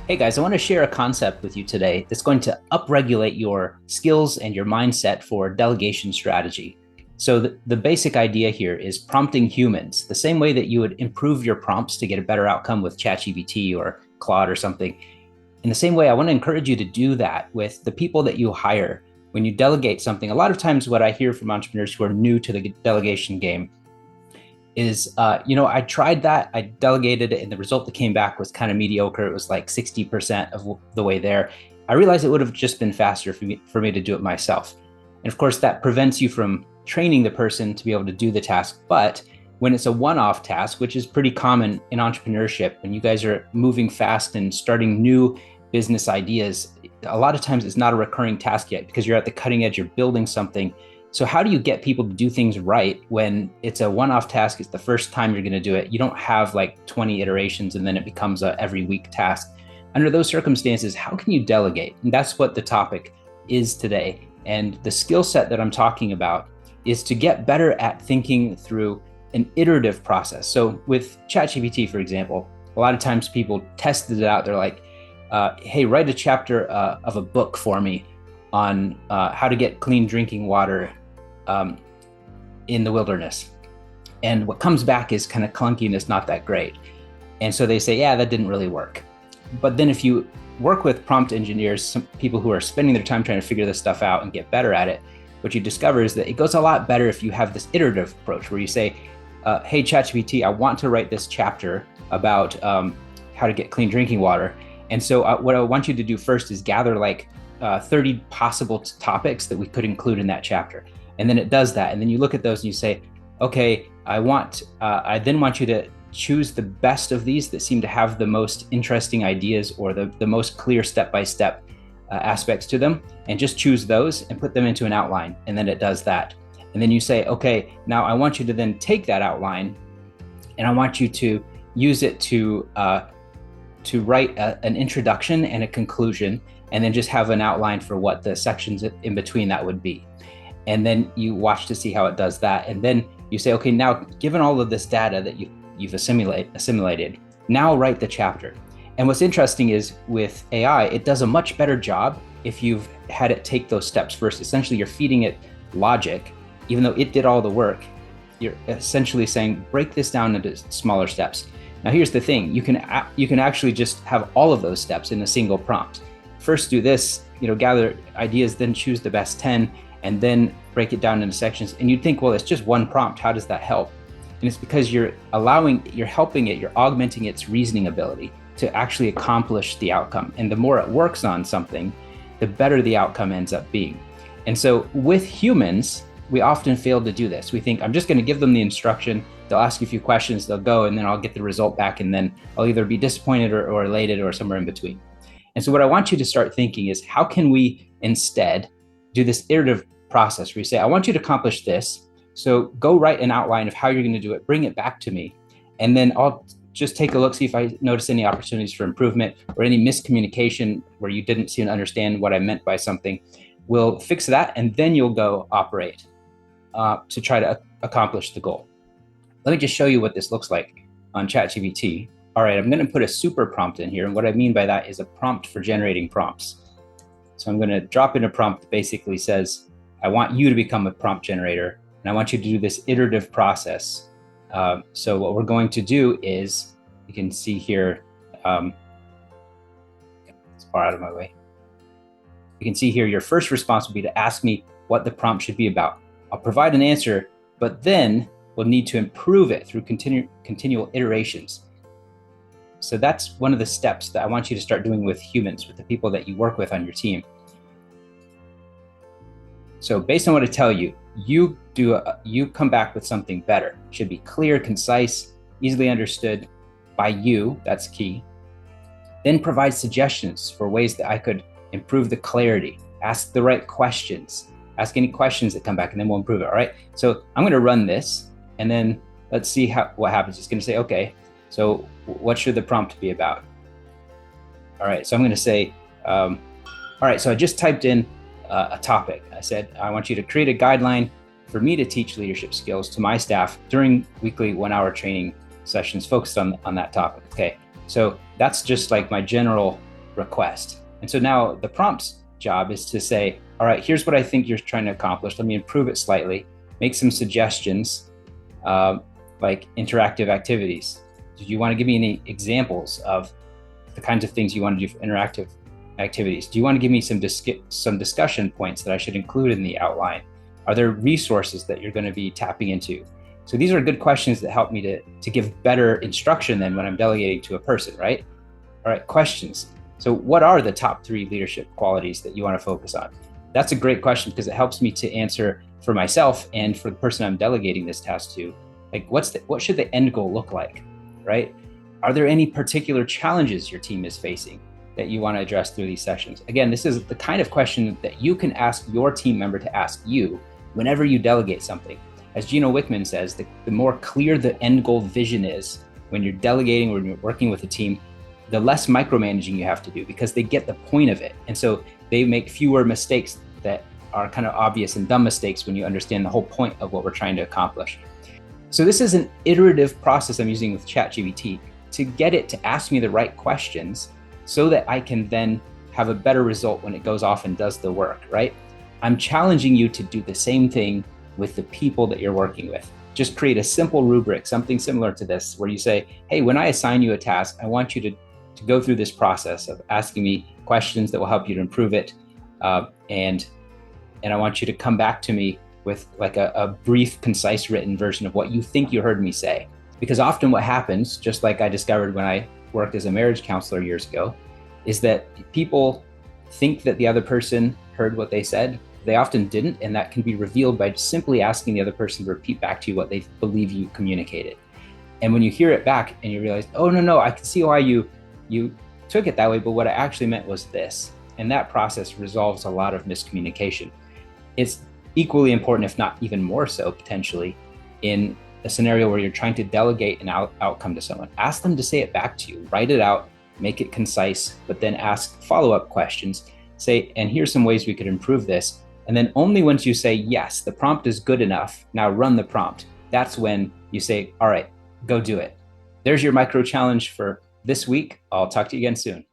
Hey guys, I want to share a concept with you today that's going to upregulate your skills and your mindset for delegation strategy. So, the basic idea here is prompting humans the same way that you would improve your prompts to get a better outcome with ChatGPT or Claude or something. In the same way, I want to encourage you to do that with the people that you hire. When you delegate something, a lot of times what I hear from entrepreneurs who are new to the delegation game is, I tried that, I delegated it, and the result that came back was kind of mediocre. It was like 60% of the way there. I realized it would have just been faster for me to do it myself. And of course, that prevents you from training the person to be able to do the task. But when it's a one-off task, which is pretty common in entrepreneurship, when you guys are moving fast and starting new business ideas, a lot of times it's not a recurring task yet because you're at the cutting edge, you're building something. So how do you get people to do things right when it's a one-off task? It's the first time you're going to do it. You don't have like 20 iterations and then it becomes a every week task. Under those circumstances, how can you delegate? And that's what the topic is today. And the skill set that I'm talking about is to get better at thinking through an iterative process. So with ChatGPT, for example, a lot of times people tested it out. They're like, hey, write a chapter of a book for me on how to get clean drinking water in the wilderness. And what comes back is kind of clunky and it's not that great. And so they say, yeah, that didn't really work. But then if you work with prompt engineers, some people who are spending their time trying to figure this stuff out and get better at it, what you discover is that it goes a lot better if you have this iterative approach where you say, hey, ChatGPT, I want to write this chapter about how to get clean drinking water. And so what I want you to do first is gather like 30 possible topics that we could include in that chapter. And then it does that. And then you look at those and you say, okay, I then want you to choose the best of these that seem to have the most interesting ideas or the most clear step-by-step aspects to them, and just choose those and put them into an outline. And then it does that. And then you say, okay, now I want you to then take that outline and I want you to use it to write an introduction and a conclusion, and then just have an outline for what the sections in between that would be. And then you watch to see how it does that. And then you say, okay, now given all of this data that you've assimilated, now write the chapter. And what's interesting is with AI, it does a much better job if you've had it take those steps first. Essentially, you're feeding it logic, even though it did all the work. You're essentially saying, break this down into smaller steps. Now, here's the thing. You can actually just have all of those steps in a single prompt. First do this, gather ideas, then choose the best 10, and then break it down into sections. And you'd think, well, it's just one prompt. How does that help? And it's because you're helping it, you're augmenting its reasoning ability to actually accomplish the outcome. And the more it works on something, the better the outcome ends up being. And so with humans, we often fail to do this. We think, I'm just going to give them the instruction. They'll ask you a few questions, they'll go, and then I'll get the result back. And then I'll either be disappointed or elated or somewhere in between. And so what I want you to start thinking is, how can we instead do this iterative process where you say, I want you to accomplish this. So go write an outline of how you're going to do it, bring it back to me. And then I'll just take a look, see if I notice any opportunities for improvement or any miscommunication where you didn't see and understand what I meant by something. We'll fix that, and then you'll go operate to try to accomplish the goal. Let me just show you what this looks like on ChatGPT. All right, I'm going to put a super prompt in here. And what I mean by that is a prompt for generating prompts. So I'm going to drop in a prompt that basically says, I want you to become a prompt generator, and I want you to do this iterative process. So what we're going to do is, you can see here, it's far out of my way. You can see here, your first response will be to ask me what the prompt should be about. I'll provide an answer, but then we'll need to improve it through continual iterations. So that's one of the steps that I want you to start doing with humans, with the people that you work with on your team. So based on what I tell you, you come back with something better. It should be clear, concise, easily understood by you. That's key. Then provide suggestions for ways that I could improve the clarity. Ask the right questions. Ask any questions that come back, and then we'll improve it. All right. So I'm going to run this, and then let's see what happens. It's going to say, okay, so what should the prompt be about? All right. So I'm going to say, all right, so I just typed in a topic. I said, I want you to create a guideline for me to teach leadership skills to my staff during weekly 1-hour training sessions focused on that topic. Okay. So that's just like my general request. And so now the prompt's job is to say, all right, here's what I think you're trying to accomplish. Let me improve it slightly, make some suggestions, like interactive activities. Do you want to give me any examples of the kinds of things you want to do for interactive activities? Do you want to give me some discussion points that I should include in the outline? Are there resources that you're going to be tapping into? So these are good questions that help me to give better instruction than when I'm delegating to a person, right? All right, questions. So what are the top 3 leadership qualities that you want to focus on? That's a great question because it helps me to answer for myself and for the person I'm delegating this task to. Like, what should the end goal look like, right? Are there any particular challenges your team is facing that you want to address through these sessions? Again, this is the kind of question that you can ask your team member to ask you whenever you delegate something. As Gino Wickman says, the more clear the end goal vision is when you're delegating or when you're working with a team, the less micromanaging you have to do because they get the point of it. And so they make fewer mistakes that are kind of obvious and dumb mistakes when you understand the whole point of what we're trying to accomplish. So this is an iterative process I'm using with ChatGPT to get it to ask me the right questions so that I can then have a better result when it goes off and does the work, right? I'm challenging you to do the same thing with the people that you're working with. Just create a simple rubric, something similar to this, where you say, hey, when I assign you a task, I want you to go through this process of asking me questions that will help you to improve it. And I want you to come back to me with like a brief, concise written version of what you think you heard me say. Because often what happens, just like I discovered when I worked as a marriage counselor years ago, is that people think that the other person heard what they said. They often didn't, and that can be revealed by simply asking the other person to repeat back to you what they believe you communicated. And when you hear it back and you realize, oh, no, I can see why you took it that way, but what I actually meant was this. And that process resolves a lot of miscommunication. It's equally important, if not even more so potentially, in a scenario where you're trying to delegate an outcome to someone. Ask them to say it back to you, write it out, make it concise, but then ask follow-up questions. Say, and here's some ways we could improve this. And then only once you say, yes, the prompt is good enough, now run the prompt. That's when you say, all right, go do it. There's your micro challenge for this week. I'll talk to you again soon.